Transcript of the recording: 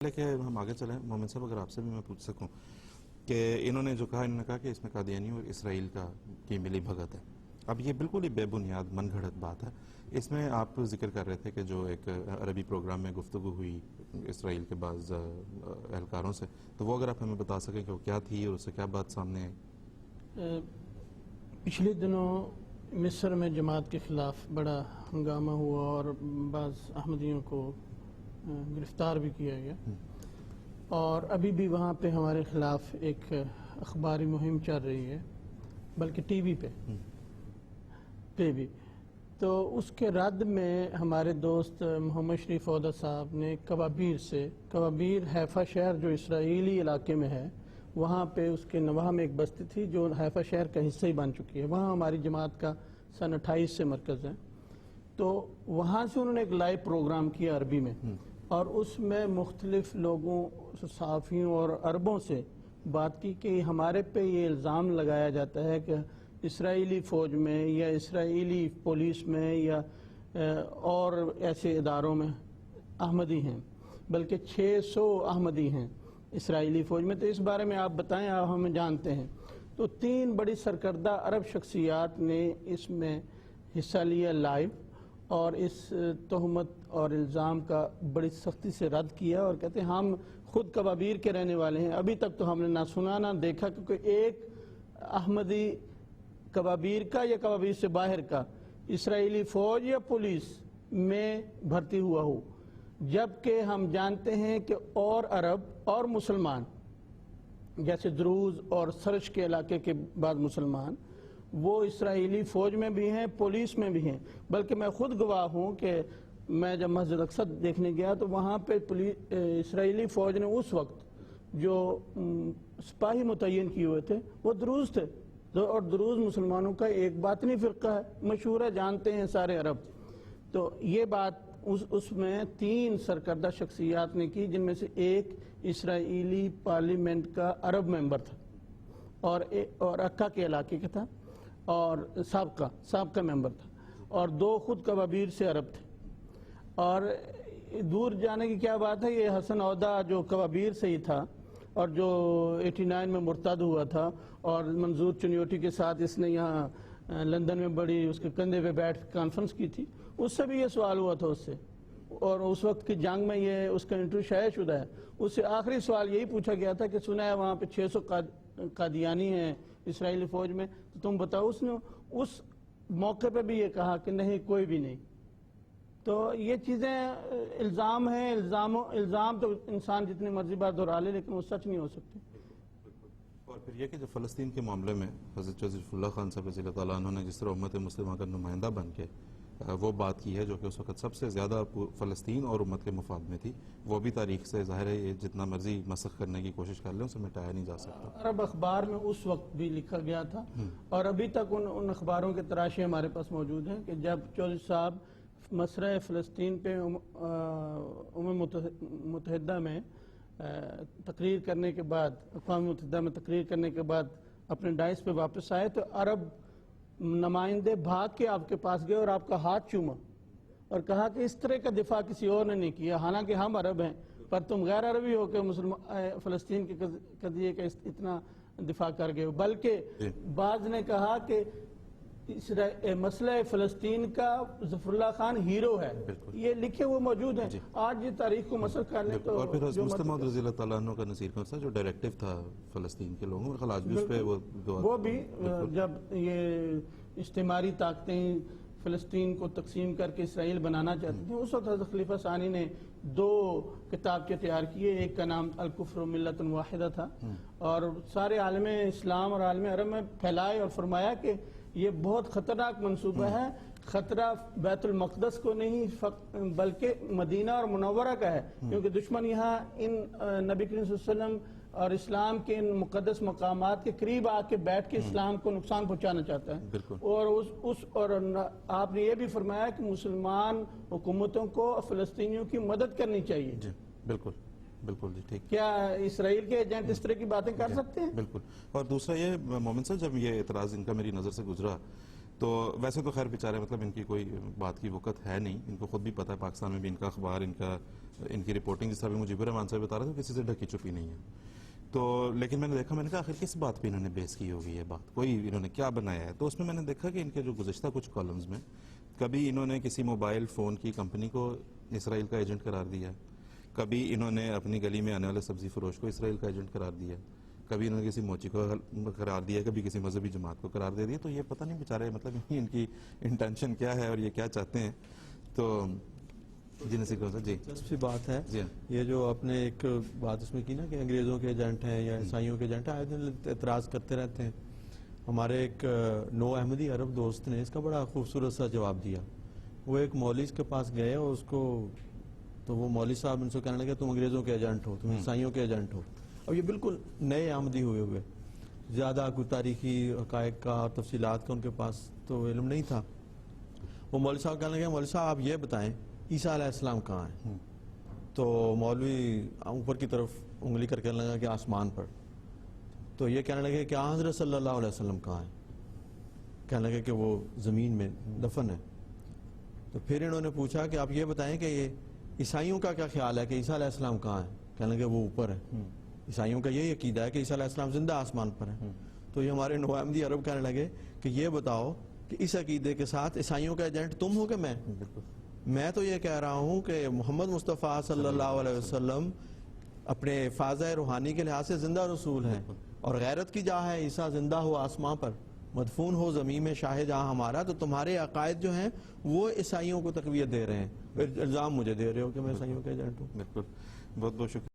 کہ ہم آگے چلیں مومن صاحب، اگر آپ سے بھی میں پوچھ سکوں کہ انہوں نے نے کہا کہ اس میں قادیانی اور اسرائیل کی ملی بھگت ہے. اب یہ بالکل ہی بے بنیاد من گھڑت بات ہے. اس میں آپ ذکر کر رہے تھے کہ جو ایک عربی پروگرام میں گفتگو ہوئی اسرائیل کے بعض اہلکاروں سے، تو وہ اگر آپ ہمیں بتا سکیں کہ وہ کیا تھی اور اس سے کیا بات سامنے آئی. پچھلے دنوں مصر میں جماعت کے خلاف بڑا ہنگامہ ہوا اور بعض احمدیوں کو گرفتار بھی کیا گیا، اور ابھی بھی وہاں پہ ہمارے خلاف ایک اخباری مہم چل رہی ہے، بلکہ ٹی وی پہ بھی. تو اس کے رد میں ہمارے دوست محمد شریف عودہ صاحب نے کوابیر حیفا شہر جو اسرائیلی علاقے میں ہے، وہاں پہ اس کے نواح میں ایک بستی تھی جو حیفا شہر کا حصہ ہی بن چکی ہے. وہاں ہماری جماعت کا سن 28 سے مرکز ہے. تو وہاں سے انہوں نے ایک لائیو پروگرام کیا عربی میں، اور اس میں مختلف لوگوں، صحافیوں اور عربوں سے بات کی کہ ہمارے پہ یہ الزام لگایا جاتا ہے کہ اسرائیلی فوج میں یا اسرائیلی پولیس میں یا اور ایسے اداروں میں احمدی ہیں، بلکہ 600 احمدی ہیں اسرائیلی فوج میں. تو اس بارے میں آپ بتائیں، آپ ہمیں جانتے ہیں. تو 3 بڑی سرکردہ عرب شخصیات نے اس میں حصہ لیا لائیو، اور اس تہمت اور الزام کا بڑی سختی سے رد کیا، اور کہتے ہیں ہم خود کوابیر کے رہنے والے ہیں. ابھی تک تو ہم نے نہ سنا نہ دیکھا کہ کوئی ایک احمدی کوابیر کا یا کوابیر سے باہر کا اسرائیلی فوج یا پولیس میں بھرتی ہوا ہو. جبکہ ہم جانتے ہیں کہ اور عرب اور مسلمان، جیسے دروز اور سرش کے علاقے کے بعد مسلمان، وہ اسرائیلی فوج میں بھی ہیں، پولیس میں بھی ہیں. بلکہ میں خود گواہ ہوں کہ میں جب مسجد اقصی دیکھنے گیا تو وہاں پہ اسرائیلی فوج نے اس وقت جو سپاہی متعین کیے ہوئے تھے وہ دروز تھے، اور دروز مسلمانوں کا ایک باطنی فرقہ ہے، مشہور ہے، جانتے ہیں سارے عرب. تو یہ بات اس میں 3 سرکردہ شخصیات نے کی، جن میں سے ایک اسرائیلی پارلیمنٹ کا عرب ممبر تھا اور اکا کے علاقے کا تھا، اور سابقہ ممبر تھا، اور 2 خود کوابیر سے عرب تھے. اور دور جانے کی کیا بات ہے، یہ حسن عودہ جو کوابیر سے ہی تھا اور جو 89 میں مرتد ہوا تھا، اور منظور چنیوٹی کے ساتھ اس نے یہاں لندن میں بڑی اس کے کندھے پہ بیٹھ کانفرنس کی تھی، اس سے بھی یہ سوال ہوا تھا اس سے، اور اس وقت کی جنگ میں یہ اس کا انٹرویو شائع شدہ ہے. اس سے آخری سوال یہی پوچھا گیا تھا کہ سنا ہے وہاں پہ 600 قادیانی ہیں اسرائیلی فوج میں، تو تم بتاؤ. اس نے اس موقع پہ بھی یہ کہا کہ نہیں، کوئی بھی نہیں. تو یہ چیزیں الزام ہیں. الزام تو انسان جتنی مرضی بار دہرا لے، لیکن وہ سچ نہیں ہو سکتی. اور پھر یہ کہ جو فلسطین کے معاملے میں حضرت شریف اللہ خان صاحب رضی اللہ تعالیٰ عنہ نے جس طرح امت مسلمہ کا نمائندہ بن کے وہ بات کی ہے جو کہ اس وقت سب سے زیادہ فلسطین اور امت کے مفاد میں تھی، وہ بھی تاریخ سے ظاہر ہے، یہ جتنا مرضی مسخ کرنے کی کوشش کر لیں اسے مٹایا نہیں جا سکتا. عرب اخبار میں اس وقت بھی لکھا گیا تھا، اور ابھی تک ان اخباروں کے تراشے ہمارے پاس موجود ہیں کہ جب چودھری صاحب مسئلہ فلسطین پہ متحدہ میں تقریر کرنے کے بعد، اقوام متحدہ میں تقریر کرنے کے بعد اپنے ڈائس پہ واپس آئے، تو عرب نمائندے بھاگ کے آپ کے پاس گئے اور آپ کا ہاتھ چوما اور کہا کہ اس طرح کا دفاع کسی اور نے نہیں کیا، حالانکہ ہم عرب ہیں، پر تم غیر عربی ہو کے فلسطین کے قضیے کا اتنا دفاع کر گئے. بلکہ بعض نے کہا کہ مسئلہ فلسطین کا ظفر اللہ خان ہیرو ہے. یہ لکھے ہوئے موجود ہیں. آج یہ تاریخ کو مسخ کر لیں تو. اور پھر مصطفیٰ موعود رضی اللہ تعالیٰ عنہ کا نصیر کون سا جو ڈائریکٹیو تھا فلسطین کے لوگوں میں، خلاج بھی اس پہ وہ بھی جب یہ استعماری طاقتیں فلسطین کو تقسیم کر کے اسرائیل بنانا چاہتی تھیں، اس وقت حضرت خلیفہ ثانی نے 2 کتابیں تیار کیے. ایک کا نام الکفر ملت واحدہ تھا، اور سارے عالم اسلام اور عالم عرب میں پھیلائے اور فرمایا کہ یہ بہت خطرناک منصوبہ ہے. خطرہ بیت المقدس کو نہیں بلکہ مدینہ اور منورہ کا ہے، کیونکہ دشمن یہاں ان نبی کریم صلی اللہ علیہ وسلم اور اسلام کے ان مقدس مقامات کے قریب آ کے بیٹھ کے اسلام کو نقصان پہنچانا چاہتا ہے. اور آپ نے یہ بھی فرمایا کہ مسلمان حکومتوں کو فلسطینیوں کی مدد کرنی چاہیے. جی بالکل بالکل جی ٹھیک. کیا اسرائیل کے ایجنٹ اس طرح کی باتیں کر سکتے ہیں؟ بالکل. اور دوسرا یہ مومن صاحب، جب یہ اعتراض ان کا میری نظر سے گزرا تو ویسے تو خیر بیچارے مطلب ان کی کوئی بات کی وقت ہے نہیں، ان کو خود بھی پتہ ہے پاکستان میں بھی ان کا اخبار، ان کی رپورٹنگ جس طرح بھی مجیب الرحمان صاحب بتا رہے تھے کسی سے ڈھکی چھپی نہیں ہے. تو لیکن میں نے دیکھا، میں نے کہا آخر کس بات پہ انہوں نے بیس کی ہوگی، یہ بات کوئی انہوں نے کیا بنایا ہے. تو اس میں نے دیکھا کہ ان کے جو گزشتہ کچھ کالمز میں کبھی انہوں نے کسی موبائل فون کی کمپنی کو اسرائیل کا ایجنٹ قرار دیا، کبھی انہوں نے اپنی گلی میں آنے والے سبزی فروش کو اسرائیل کا ایجنٹ قرار دیا، کبھی انہوں نے کسی موچی کو قرار دیا، کبھی کسی مذہبی جماعت کو قرار دے دیا. تو یہ پتہ نہیں بیچارے مطلب ان کی انٹینشن کیا ہے اور یہ کیا چاہتے ہیں. تو جی نصیر صاحب جی دلچسپ سی بات ہے. جی یہ جو آپ نے ایک بات اس میں کی نا کہ انگریزوں کے ایجنٹ ہیں یا عیسائیوں کے ایجنٹ ہیں، آئے دن اعتراض کرتے رہتے ہیں. ہمارے ایک نو احمدی عرب دوست نے اس کا بڑا خوبصورت سا جواب دیا. وہ ایک مولوی کے پاس گئے اور اس کو تو وہ مولوی صاحب ان سے کہنے لگے تم انگریزوں کے ایجنٹ ہو، تم عیسائیوں کے ایجنٹ ہو. اور یہ بالکل نئے آمدی ہوئے زیادہ کوئی تاریخی حقائق کا اور تفصیلات کا ان کے پاس تو علم نہیں تھا. وہ مولوی صاحب کہنے لگے مولوی صاحب آپ یہ بتائیں عیسیٰ علیہ السلام کہاں ہیں؟ تو مولوی اوپر کی طرف انگلی کر کے کہنے لگا کہ آسمان پر. تو یہ کہنے لگے کہ حضرت صلی اللہ علیہ وسلم کہاں ہیں؟ کہنے لگے کہ وہ زمین میں دفن ہے. تو پھر انہوں نے پوچھا کہ آپ یہ بتائیں کہ یہ عیسائیوں کا کیا خیال ہے کہ عیسیٰ علیہ السلام کہاں ہیں؟ کہنے لگے وہ اوپر ہے. عیسائیوں کا یہی عقیدہ ہے کہ عیسیٰ علیہ السلام زندہ آسمان پر ہے. تو یہ ہمارے نو احمدی عرب کہنے لگے کہ یہ بتاؤ کہ اس عقیدے کے ساتھ عیسائیوں کا ایجنٹ تم ہو کہ میں تو یہ کہہ رہا ہوں کہ محمد مصطفیٰ صلی اللہ علیہ وسلم اپنے فاضہ روحانی کے لحاظ سے زندہ رسول ہیں اور غیرت کی جا ہے عیسیٰ زندہ ہو آسمان پر مدفون ہو زمین میں شاہ جہاں ہمارا. تو تمہارے عقائد جو ہیں وہ عیسائیوں کو تقویت دے رہے ہیں، الزام مجھے دے رہے ہو کہ میں عیسائیوں کا ایجنٹ ہوں. بالکل. بہت بہت شکریہ.